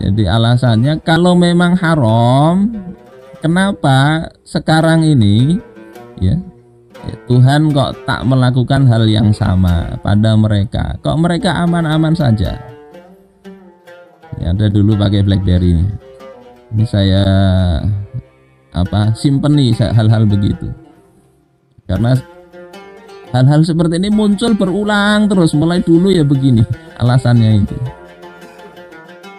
Jadi alasannya kalau memang haram, kenapa sekarang ini ya Tuhan kok tak melakukan hal yang sama pada mereka? Kok mereka aman-aman saja? Ya, ada dulu pakai BlackBerry. Ini saya simpeni hal-hal begitu. Karena hal-hal seperti ini muncul berulang terus, mulai dulu ya begini alasannya itu.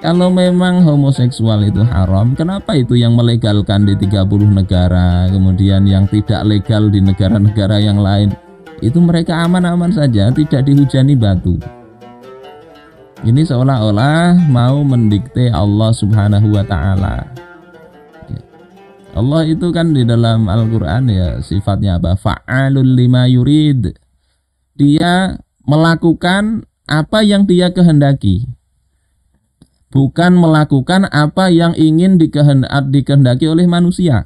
Kalau memang homoseksual itu haram, kenapa itu yang melegalkan di 30 negara, kemudian yang tidak legal di negara-negara yang lain, itu mereka aman-aman saja, tidak dihujani batu. Ini seolah-olah mau mendikte Allah Subhanahu wa Ta'ala. Allah itu kan di dalam Al-Quran ya sifatnya apa? Fa'alul lima yurid. Dia melakukan apa yang dia kehendaki, bukan melakukan apa yang ingin dikehendaki oleh manusia,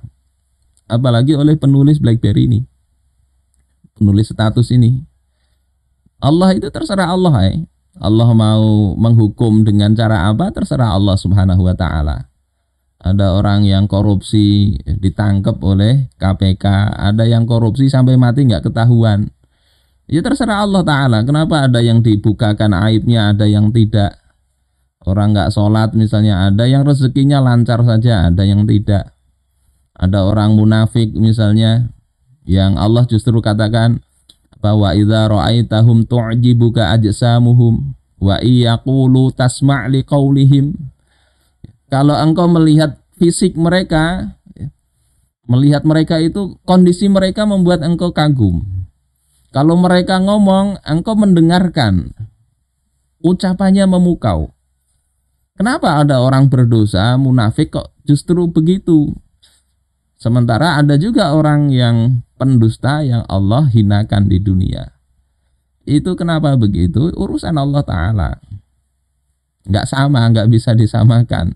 apalagi oleh penulis BlackBerry ini, penulis status ini. Allah itu terserah Allah. Allah mau menghukum dengan cara apa, terserah Allah Subhanahu wa Ta'ala. Ada orang yang korupsi ditangkap oleh KPK, ada yang korupsi sampai mati nggak ketahuan, ya terserah Allah Ta'ala. Kenapa ada yang dibukakan aibnya, ada yang tidak? Orang nggak sholat misalnya, ada yang rezekinya lancar saja, ada yang tidak. Ada orang munafik misalnya, yang Allah justru katakan bahwa idza ra'aitahum tu'jibuka ajsamuhum wa iyaqulu tasma' liqaulihim. Kalau engkau melihat fisik mereka, melihat mereka itu, kondisi mereka membuat engkau kagum. Kalau mereka ngomong, engkau mendengarkan, ucapannya memukau. Kenapa ada orang berdosa munafik kok justru begitu? Sementara ada juga orang yang pendusta yang Allah hinakan di dunia. Itu kenapa begitu? Urusan Allah Ta'ala. Nggak sama, nggak bisa disamakan.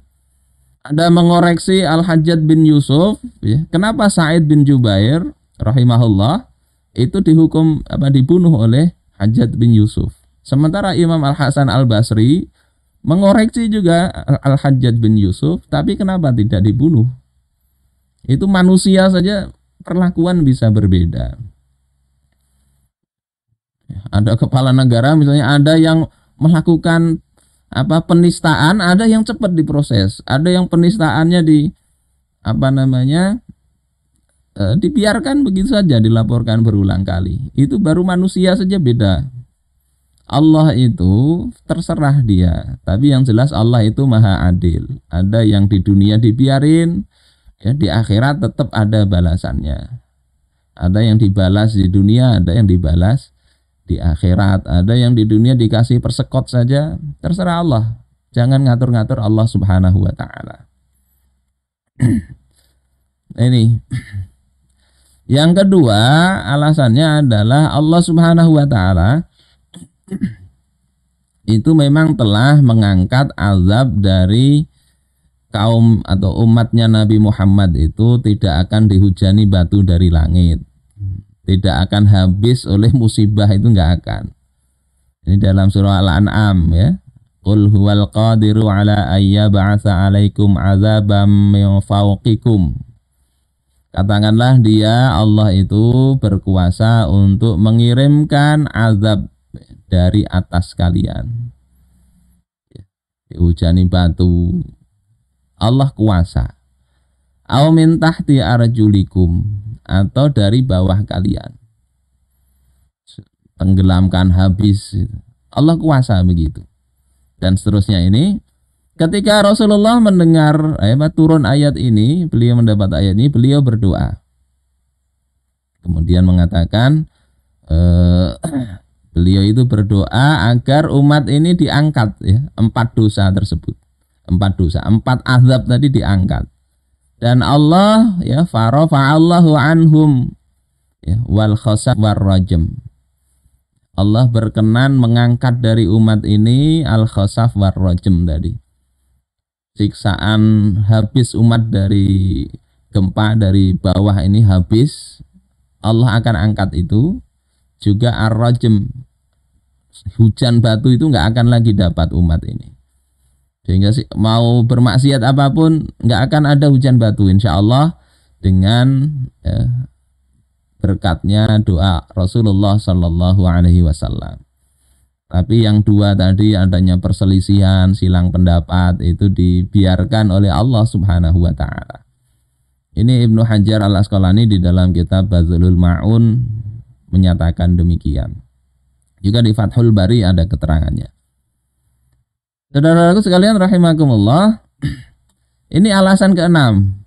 Ada mengoreksi Al-Hajjaj bin Yusuf, ya. Kenapa Sa'id bin Jubair rahimahullah itu dibunuh oleh Hajjaj bin Yusuf? Sementara Imam Al-Hasan Al-Basri mengoreksi juga Al-Hajjaj bin Yusuf, tapi kenapa tidak dibunuh? Itu manusia saja perlakuan bisa berbeda. Ada kepala negara misalnya, ada yang melakukan penistaan, ada yang cepat diproses, ada yang penistaannya dibiarkan begitu saja, dilaporkan berulang kali. Itu baru manusia saja beda. Allah itu terserah dia, tapi yang jelas Allah itu maha adil. Ada yang di dunia dibiarin, ya di akhirat tetap ada balasannya. Ada yang dibalas di dunia, ada yang dibalas di akhirat. Ada yang di dunia dikasih persekot saja, terserah Allah. Jangan ngatur-ngatur Allah Subhanahu wa Ta'ala. Ini yang kedua, alasannya adalah Allah Subhanahu wa Ta'ala itu memang telah mengangkat azab dari kaum atau umatnya Nabi Muhammad. Itu tidak akan dihujani batu dari langit, tidak akan habis oleh musibah, itu enggak akan. Ini dalam surah Al-An'am ya. Qul huwal qadiru ala ayyab'atsa 'alaikum 'azabam min fawqikum. Katakanlah dia, Allah itu berkuasa untuk mengirimkan azab dari atas kalian. Dihujani batu, Allah kuasa. Aw min tahti arjulikum, atau dari bawah kalian, tenggelamkan habis, Allah kuasa begitu. Dan seterusnya ini, ketika Rasulullah mendengar turun ayat ini, beliau mendapat ayat ini, beliau berdoa. Kemudian mengatakan beliau itu berdoa agar umat ini diangkat ya, 4 dosa tersebut. 4 dosa, 4 azab tadi diangkat. Dan Allah ya farafa'allahu anhum ya, wal khasaf war rajm. Allah berkenan mengangkat dari umat ini al khasaf war rajm tadi. Siksaan habis umat dari gempa dari bawah ini habis, Allah akan angkat itu. Juga ar-rajm, hujan batu itu nggak akan lagi dapat umat ini. Sehingga mau bermaksiat apapun nggak akan ada hujan batu insya Allah dengan berkatnya doa Rasulullah Shallallahu Alaihi Wasallam. Tapi yang dua tadi adanya perselisihan, silang pendapat itu dibiarkan oleh Allah Subhanahu Wa Taala. Ini Ibnu Hajar Al Asqalani di dalam kitab Badzulul Ma'un menyatakan demikian. Juga di Fathul Bari ada keterangannya. Saudara-saudaraku sekalian rahimakumullah, ini alasan keenam.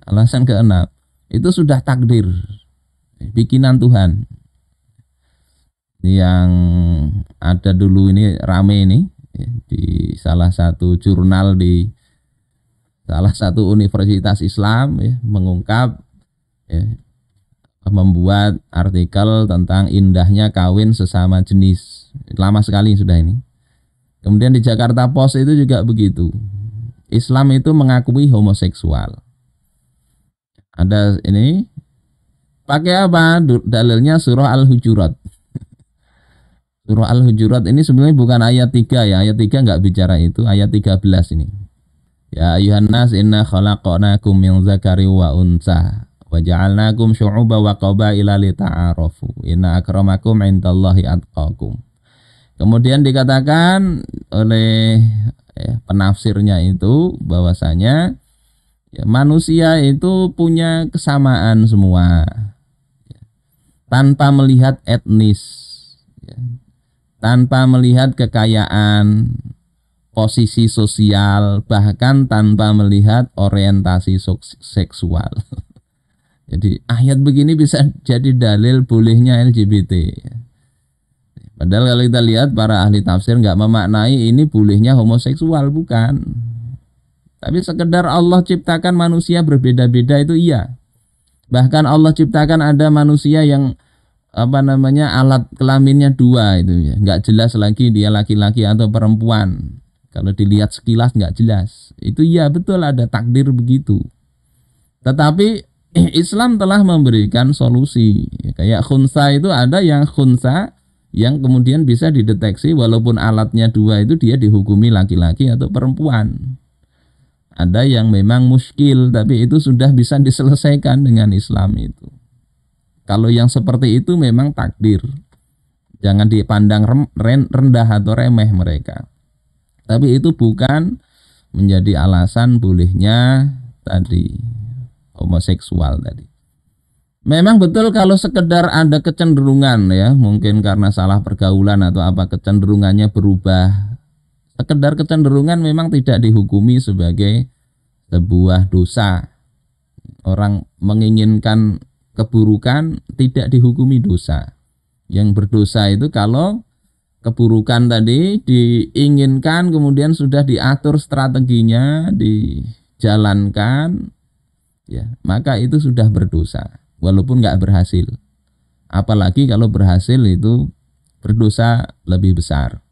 Alasan keenam itu sudah takdir, bikinan Tuhan. Yang ada dulu ini rame ini di salah satu jurnal di salah satu universitas Islam mengungkap membuat artikel tentang indahnya kawin sesama jenis. Lama sekali sudah ini. Kemudian di Jakarta Post itu juga begitu. Islam itu mengakui homoseksual. Ada ini pakai apa? Dalilnya surah Al-Hujurat. Surah Al-Hujurat ini sebenarnya bukan ayat 3 ya. Ayat 3 enggak bicara itu, ayat 13 ini. Ya ayuhan nas inna khalaqnakum min dzakari wa unsa wa ja'alnakum syu'uban wa qabaila lita'arafu. Inna akramakum 'indallahi atqakum. Kemudian dikatakan oleh penafsirnya itu bahwasanya manusia itu punya kesamaan semua tanpa melihat etnis, tanpa melihat kekayaan, posisi sosial, bahkan tanpa melihat orientasi seksual. Jadi ayat begini bisa jadi dalil bolehnya LGBT. Padahal kalau kita lihat para ahli tafsir nggak memaknai ini bolehnya homoseksual, bukan. Tapi sekedar Allah ciptakan manusia berbeda-beda itu iya. Bahkan Allah ciptakan ada manusia yang alat kelaminnya dua itu ya, nggak jelas lagi dia laki-laki atau perempuan. Kalau dilihat sekilas nggak jelas. Itu iya betul ada takdir begitu. Tetapi Islam telah memberikan solusi. Kayak khunsa itu ada yang khunsa yang kemudian bisa dideteksi walaupun alatnya dua itu dia dihukumi laki-laki atau perempuan. Ada yang memang muskil tapi itu sudah bisa diselesaikan dengan Islam itu. Kalau yang seperti itu memang takdir. Jangan dipandang rendah atau remeh mereka. Tapi itu bukan menjadi alasan bolehnya tadi homoseksual tadi. Memang betul kalau sekedar ada kecenderungan ya, mungkin karena salah pergaulan atau apa kecenderungannya berubah. Sekedar kecenderungan memang tidak dihukumi sebagai sebuah dosa. Orang menginginkan keburukan tidak dihukumi dosa. Yang berdosa itu kalau keburukan tadi diinginkan kemudian sudah diatur strateginya, dijalankan, ya, maka itu sudah berdosa. Walaupun nggak berhasil, apalagi kalau berhasil itu berdosa lebih besar.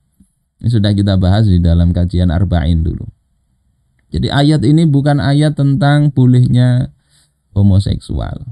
Ini sudah kita bahas di dalam kajian Arba'in dulu. Jadi ayat ini bukan ayat tentang bolehnya homoseksual.